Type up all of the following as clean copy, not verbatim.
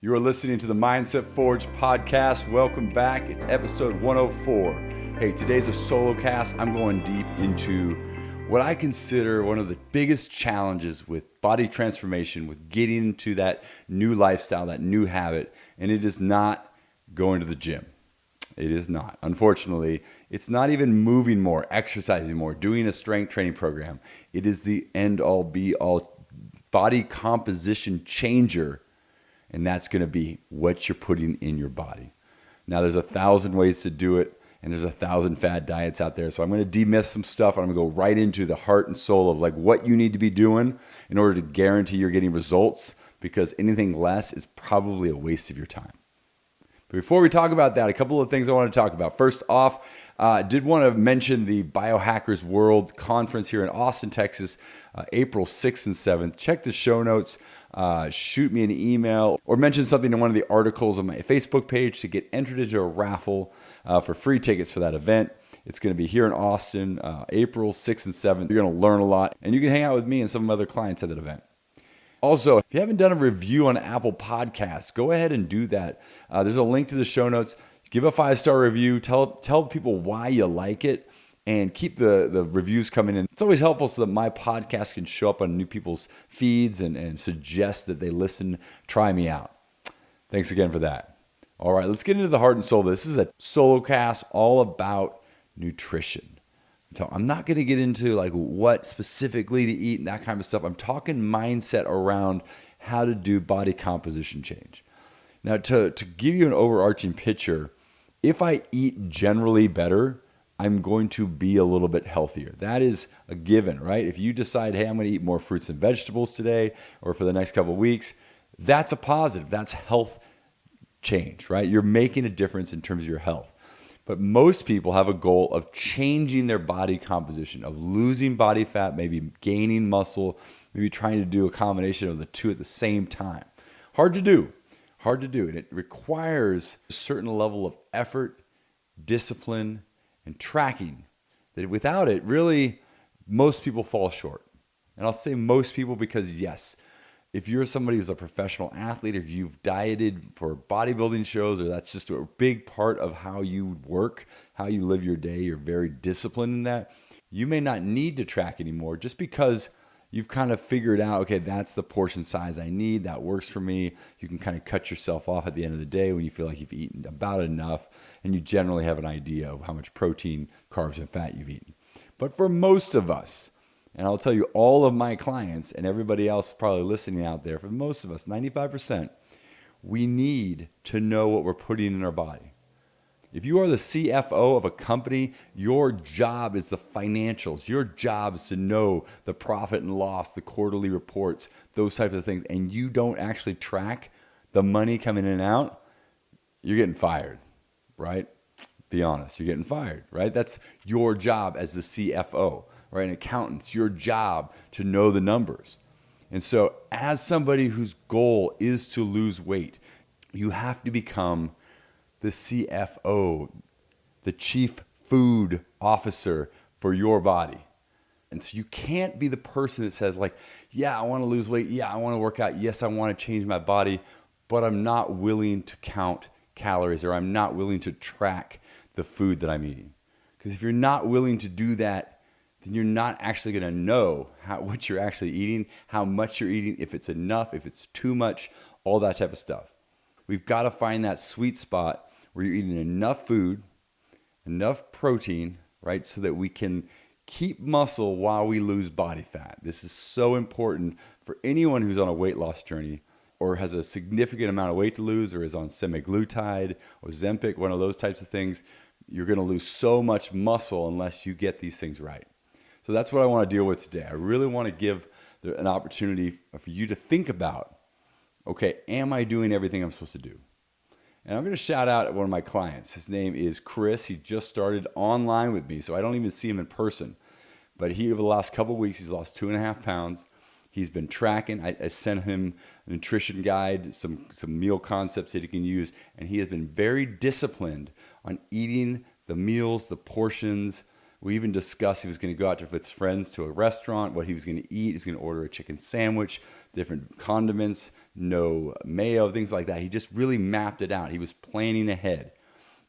You are listening to the Mindset Forge podcast. Welcome back. It's episode 104. Hey, today's a solo cast. I'm going deep into what I consider one of the biggest challenges with body transformation, with getting into that new lifestyle, that new habit, and it is not going to the gym. It is not. Unfortunately, it's not even moving more, exercising more, doing a strength training program. It is the end-all, be-all body composition changer. And that's going to be what you're putting in your body. Now, there's 1,000 ways to do it, and there's 1,000 fad diets out there. So I'm going to demyth some stuff, and I'm going to go right into the heart and soul of like what you need to be doing in order to guarantee you're getting results, because anything less is probably a waste of your time. But before we talk about that, a couple of things I want to talk about. First off, I did want to mention the Biohackers World Conference here in Austin, Texas, April 6th and 7th. Check the show notes, shoot me an email, or mention something in one of the articles on my Facebook page to get entered into a raffle for free tickets for that event. It's going to be here in Austin, April 6th and 7th. You're going to learn a lot, and you can hang out with me and some of my other clients at that event. Also, if you haven't done a review on Apple Podcasts, go ahead and do that. There's a link to the show notes. Give a 5-star review. Tell people why you like it, and keep the reviews coming in. It's always helpful so that my podcast can show up on new people's feeds and suggest that they listen, try me out. Thanks again for that. All right, let's get into the heart and soul. This is a solo cast all about nutrition. So I'm not going to get into like what specifically to eat and that kind of stuff. I'm talking mindset around how to do body composition change. Now, to give you an overarching picture, if I eat generally better, I'm going to be a little bit healthier. That is a given, right? If you decide, hey, I'm going to eat more fruits and vegetables today or for the next couple of weeks, that's a positive. That's health change, right? You're making a difference in terms of your health. But most people have a goal of changing their body composition, of losing body fat, maybe gaining muscle, maybe trying to do a combination of the two at the same time. Hard to do. And it requires a certain level of effort, discipline, and tracking that without it, really, most people fall short. And I'll say most people because, yes, if you're somebody who's a professional athlete, if you've dieted for bodybuilding shows, or that's just a big part of how you work, how you live your day, you're very disciplined in that, you may not need to track anymore just because you've kind of figured out, okay, that's the portion size I need, that works for me. You can kind of cut yourself off at the end of the day when you feel like you've eaten about enough, and you generally have an idea of how much protein, carbs, and fat you've eaten. But for most of us, and I'll tell you, all of my clients and everybody else probably listening out there, for most of us, 95%, we need to know what we're putting in our body. If you are the CFO of a company, your job is the financials. Your job is to know the profit and loss, the quarterly reports, those types of things, and you don't actually track the money coming in and out, you're getting fired, right? Be honest, you're getting fired, right? That's your job as the CFO. Right, an accountant's your job to know the numbers. And so as somebody whose goal is to lose weight, you have to become the CFO, the chief food officer for your body. And so you can't be the person that says like, yeah, I want to lose weight. Yeah, I want to work out. Yes, I want to change my body, but I'm not willing to count calories, or I'm not willing to track the food that I'm eating. Because if you're not willing to do that, then you're not actually going to know what you're actually eating, how much you're eating, if it's enough, if it's too much, all that type of stuff. We've got to find that sweet spot where you're eating enough food, enough protein, right, so that we can keep muscle while we lose body fat. This is so important for anyone who's on a weight loss journey or has a significant amount of weight to lose, or is on semaglutide or Ozempic, one of those types of things. You're going to lose so much muscle unless you get these things right. So that's what I want to deal with today. I really want to give an opportunity for you to think about, okay, am I doing everything I'm supposed to do? And I'm going to shout out one of my clients. His name is Chris. He just started online with me, so I don't even see him in person. But over the last couple of weeks, he's lost 2.5 pounds. He's been tracking. I sent him a nutrition guide, some meal concepts that he can use, and he has been very disciplined on eating the meals, the portions, We even discussed he was going to go out with his friends to a restaurant, what he was going to eat. He was going to order a chicken sandwich, different condiments, no mayo, things like that. He just really mapped it out. He was planning ahead.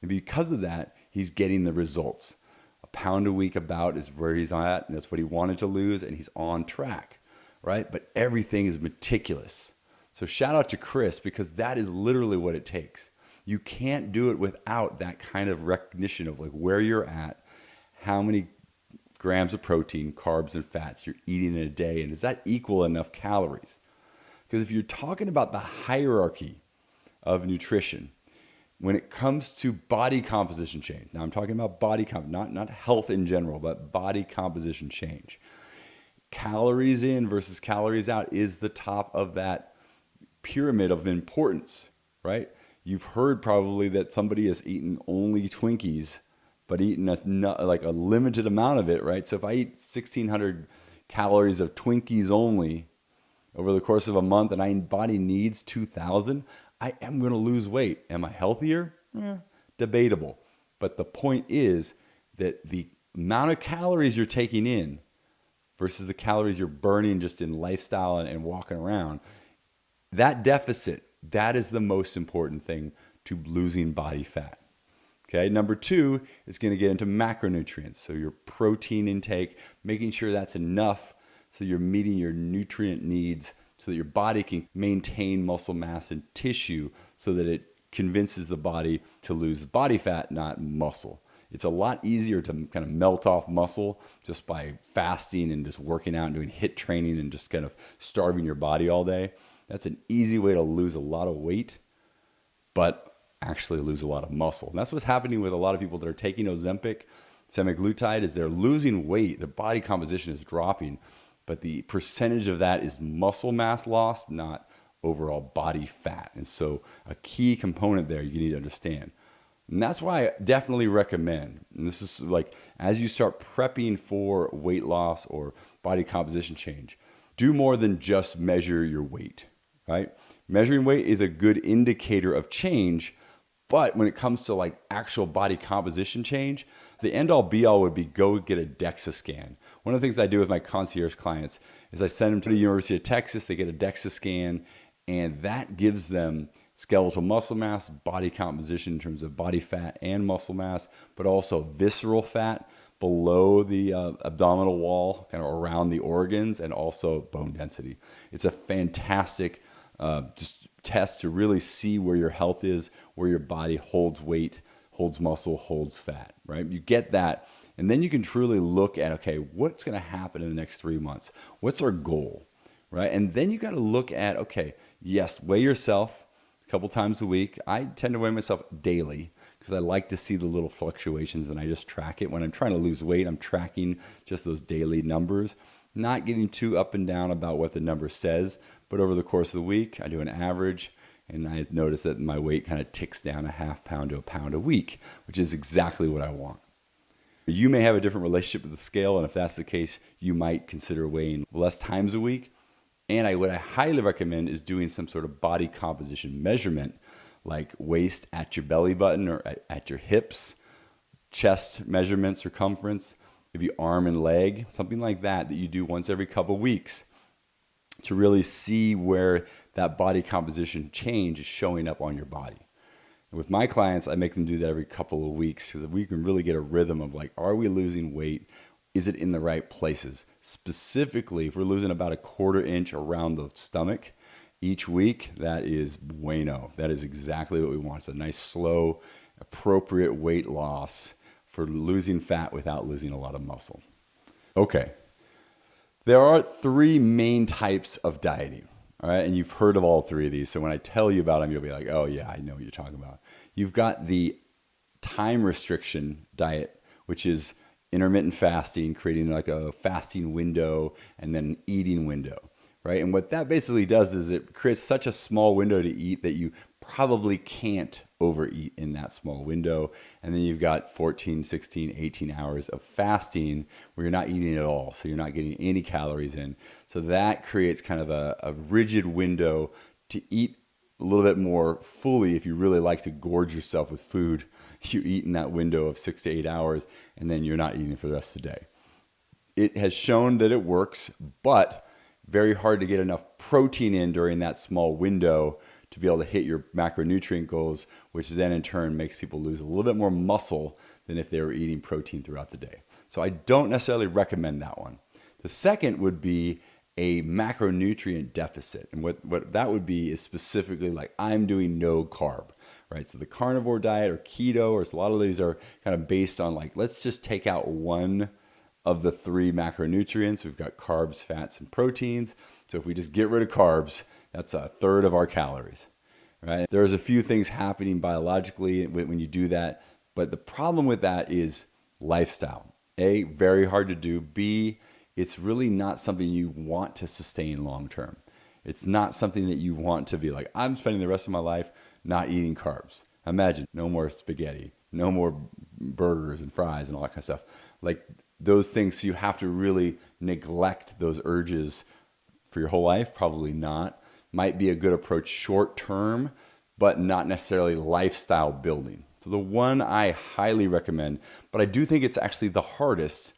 And because of that, he's getting the results. A pound a week about is where he's at, and that's what he wanted to lose, and he's on track, right? But everything is meticulous. So shout out to Chris, because that is literally what it takes. You can't do it without that kind of recognition of like where you're at, how many grams of protein, carbs, and fats you're eating in a day, and does that equal enough calories? Because if you're talking about the hierarchy of nutrition, when it comes to body composition change, now I'm talking about body not health in general, but body composition change. Calories in versus calories out is the top of that pyramid of importance, right? You've heard probably that somebody has eaten only Twinkies, but eaten like a limited amount of it, right? So if I eat 1,600 calories of Twinkies only over the course of a month and my body needs 2,000, I am going to lose weight. Am I healthier? Debatable. But the point is that the amount of calories you're taking in versus the calories you're burning just in lifestyle and walking around, that deficit, that is the most important thing to losing body fat. Okay, number 2 is going to get into macronutrients. So your protein intake, making sure that's enough so you're meeting your nutrient needs so that your body can maintain muscle mass and tissue so that it convinces the body to lose body fat, not muscle. It's a lot easier to kind of melt off muscle just by fasting and just working out and doing HIIT training and just kind of starving your body all day. That's an easy way to lose a lot of weight, but actually lose a lot of muscle. And that's what's happening with a lot of people that are taking Ozempic, semaglutide, is they're losing weight. Their body composition is dropping, but the percentage of that is muscle mass loss, not overall body fat. And so a key component there you need to understand. And that's why I definitely recommend, and this is like as you start prepping for weight loss or body composition change, do more than just measure your weight, right? Measuring weight is a good indicator of change, but when it comes to like actual body composition change, the end all be all would be go get a DEXA scan. One of the things I do with my concierge clients is I send them to the University of Texas, they get a DEXA scan, and that gives them skeletal muscle mass, body composition in terms of body fat and muscle mass, but also visceral fat below the abdominal wall, kind of around the organs, and also bone density. It's a fantastic just test to really see where your health is, where your body holds weight, holds muscle, holds fat, right? You get that, and then you can truly look at, okay, what's going to happen in the next 3 months? What's our goal, right? And then you got to look at, okay, yes, weigh yourself a couple times a week. I tend to weigh myself daily because I like to see the little fluctuations, and I just track it. When I'm trying to lose weight, I'm tracking just those daily numbers, not getting too up and down about what the number says, but over the course of the week, I do an average, and I notice that my weight kind of ticks down a half pound to a pound a week, which is exactly what I want. You may have a different relationship with the scale, and if that's the case, you might consider weighing less times a week. And what I highly recommend is doing some sort of body composition measurement, like waist at your belly button or at your hips, chest measurement, circumference, maybe arm and leg, something like that you do once every couple weeks to really see where that body composition change is showing up on your body. And with my clients, I make them do that every couple of weeks because we can really get a rhythm of like, are we losing weight? Is it in the right places? Specifically, if we're losing about a 1/4 inch around the stomach each week, that is bueno. That is exactly what we want. It's a nice, slow, appropriate weight loss for losing fat without losing a lot of muscle. Okay. There are 3 main types of dieting, all right? And you've heard of all 3 of these. So when I tell you about them, you'll be like, oh yeah, I know what you're talking about. You've got the time restriction diet, which is intermittent fasting, creating like a fasting window and then an eating window, right? And what that basically does is it creates such a small window to eat that you probably can't overeat in that small window. And then you've got 14, 16, 18 hours of fasting where you're not eating at all. So you're not getting any calories in. So that creates kind of a rigid window to eat a little bit more fully if you really like to gorge yourself with food. You eat in that window of 6 to 8 hours, and then you're not eating for the rest of the day. It has shown that it works, but very hard to get enough protein in during that small window to be able to hit your macronutrient goals, which then in turn makes people lose a little bit more muscle than if they were eating protein throughout the day. So I don't necessarily recommend that one. The second would be a macronutrient deficit. And what that would be is specifically like I'm doing no carb, right? So the carnivore diet or keto, or a lot of these are kind of based on like, let's just take out one of the three macronutrients. We've got carbs, fats, and proteins. So if we just get rid of carbs, that's a third of our calories, right? There's a few things happening biologically when you do that, but the problem with that is lifestyle. A, very hard to do. B, it's really not something you want to sustain long term. It's not something that you want to be like, I'm spending the rest of my life not eating carbs. Imagine no more spaghetti, no more burgers and fries and all that kind of stuff. Like those things, so you have to really neglect those urges for your whole life? Probably not. Might be a good approach short term, but not necessarily lifestyle building. So the one I highly recommend, but I do think it's actually the hardest,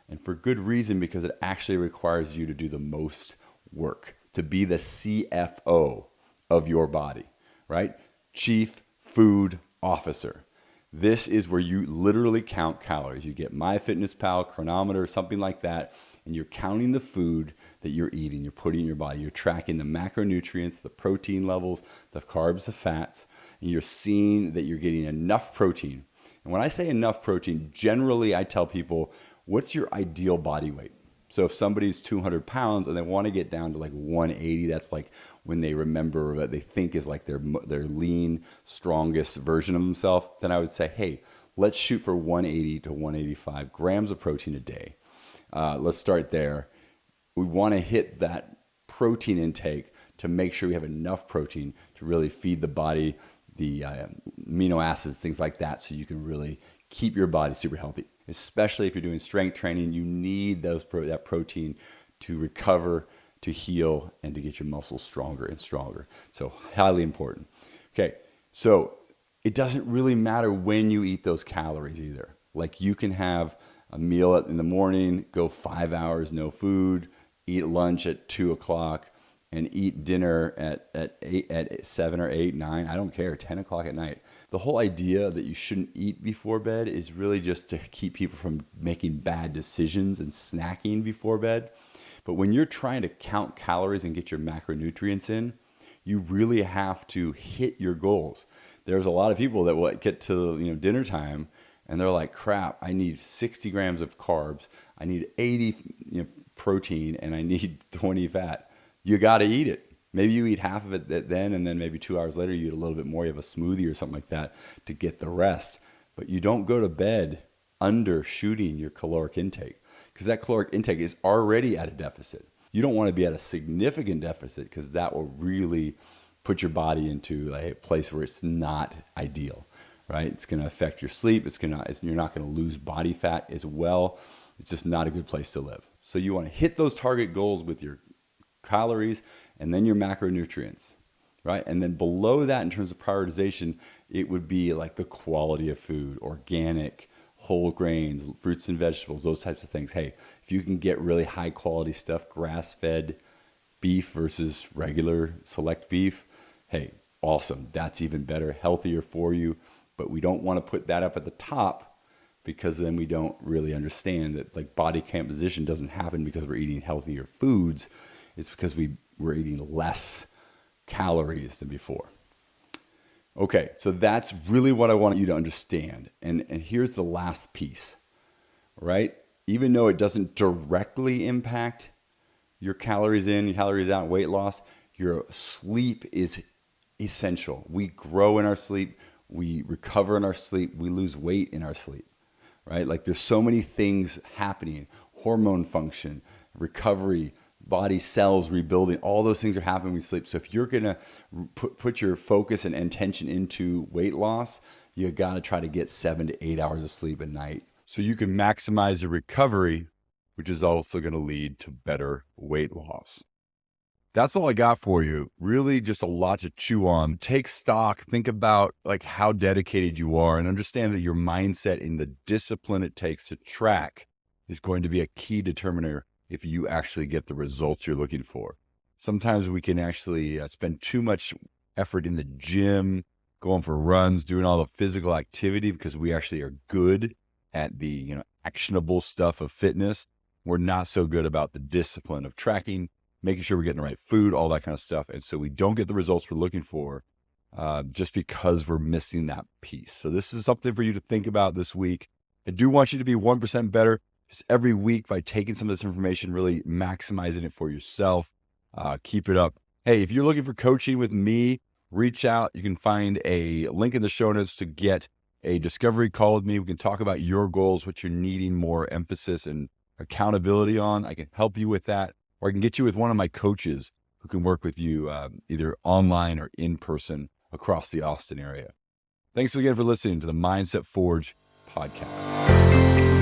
and for good reason, because it actually requires you to do the most work, to be the CFO of your body, right? Chief Food Officer. This is where you literally count calories. You get MyFitnessPal, chronometer, something like that, and you're counting the food that you're eating, you're putting in your body. You're tracking the macronutrients, the protein levels, the carbs, the fats, and you're seeing that you're getting enough protein. And when I say enough protein, generally I tell people, what's your ideal body weight? So if somebody's 200 pounds and they want to get down to like 180, that's like when they remember that they think is like their lean, strongest version of themselves, then I would say, hey, let's shoot for 180 to 185 grams of protein a day. Let's start there. We want to hit that protein intake to make sure we have enough protein to really feed the body the amino acids, things like that, so you can really keep your body super healthy. Especially if you're doing strength training, you need that protein to recover, to heal, and to get your muscles stronger and stronger. So highly important. Okay, so it doesn't really matter when you eat those calories either. Like you can have a meal in the morning, go 5 hours, no food, eat lunch at 2 o'clock, and eat dinner at 7 or 8, 9, I don't care, 10 o'clock at night. The whole idea that you shouldn't eat before bed is really just to keep people from making bad decisions and snacking before bed. But when you're trying to count calories and get your macronutrients in, you really have to hit your goals. There's a lot of people that will get to dinner time and they're like, crap, I need 60 grams of carbs, I need 80 protein, and I need 20 fat. You got to eat it. Maybe you eat half of it then, and then maybe 2 hours later you eat a little bit more. You have a smoothie or something like that to get the rest. But you don't go to bed undershooting your caloric intake, because that caloric intake is already at a deficit. You don't want to be at a significant deficit, because that will really put your body into a place where it's not ideal, right? It's going to affect your sleep. You're not going to lose body fat as well. It's just not a good place to live. So you want to hit those target goals with your calories and then your macronutrients, right? And then below that, in terms of prioritization, it would be like the quality of food, organic, whole grains, fruits and vegetables, those types of things. Hey, if you can get really high quality stuff, grass-fed beef versus regular select beef, hey, awesome. That's even better, healthier for you. But we don't want to put that up at the top, because then we don't really understand that like body composition doesn't happen because we're eating healthier foods. It's because we're eating less calories than before. Okay, so that's really what I want you to understand. And here's the last piece, right? Even though it doesn't directly impact your calories in, your calories out, weight loss, your sleep is essential. We grow in our sleep, we recover in our sleep, we lose weight in our sleep, right? Like there's so many things happening, hormone function, recovery, body cells rebuilding, all those things are happening when we sleep. So if you're going to put your focus and intention into weight loss, you got to try to get 7 to 8 hours of sleep a night so you can maximize your recovery, which is also going to lead to better weight loss. that's all I got for you. Really just a lot to chew on. Take stock, think about like how dedicated you are, and understand that your mindset and the discipline it takes to track is going to be a key determiner if you actually get the results you're looking for. Sometimes we can actually spend too much effort in the gym, going for runs, doing all the physical activity because we actually are good at the actionable stuff of fitness. We're not so good about the discipline of tracking, making sure we're getting the right food, all that kind of stuff. And so we don't get the results we're looking for just because we're missing that piece. So this is something for you to think about this week. I do want you to be 1% better just every week by taking some of this information, really maximizing it for yourself. Keep it up. Hey, if you're looking for coaching with me, reach out. You can find a link in the show notes to get a discovery call with me. We can talk about your goals, what you're needing more emphasis and accountability on. I can help you with that, or I can get you with one of my coaches who can work with you either online or in person across the Austin area. Thanks again for listening to the Mindset Forge podcast.